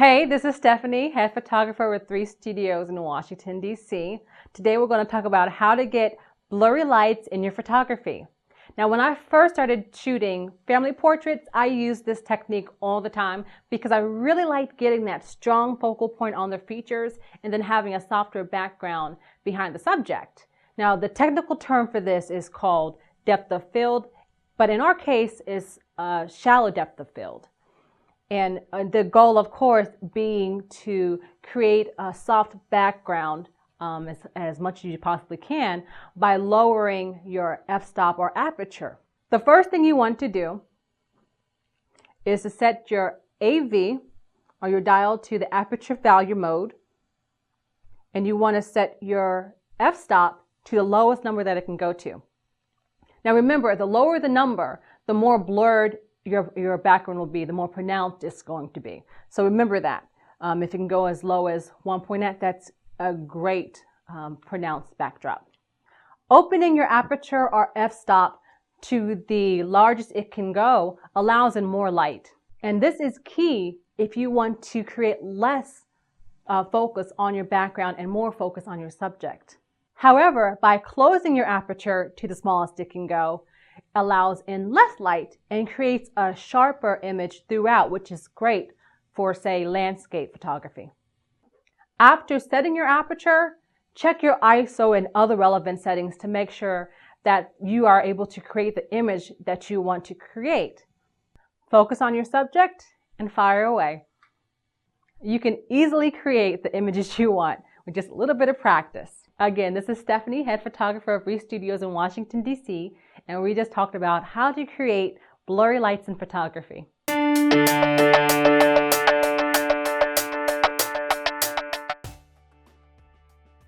Hey, this is Stephanie, head photographer with Reese Studios in Washington, D.C. Today we're going to talk about how to get blurry lights in your photography. Now, when I first started shooting family portraits, I used this technique all the time because I really liked getting that strong focal point on the features and then having a softer background behind the subject. Now, the technical term for this is called depth of field, but in our case is shallow depth of field. And the goal, of course, being to create a soft background as much as you possibly can by lowering your f-stop or aperture. The first thing you want to do is to set your AV or your dial to the aperture value mode, and you want to set your f-stop to the lowest number that it can go to. Now remember, the lower the number, the more blurred your background will be, the more pronounced it's going to be. So remember that. If it can go as low as 1.8, that's a great pronounced backdrop. Opening your aperture or f-stop to the largest it can go allows in more light. And this is key if you want to create less focus on your background and more focus on your subject. However, by closing your aperture to the smallest it can go, allows in less light and creates a sharper image throughout, which is great for, say, landscape photography. After setting your aperture, check your ISO and other relevant settings to make sure that you are able to create the image that you want to create. Focus on your subject and fire away. You can easily create the images you want with just a little bit of practice. Again, this is Stephanie, head photographer of Reese Studios in Washington, D.C., and we just talked about how to create blurry lights in photography.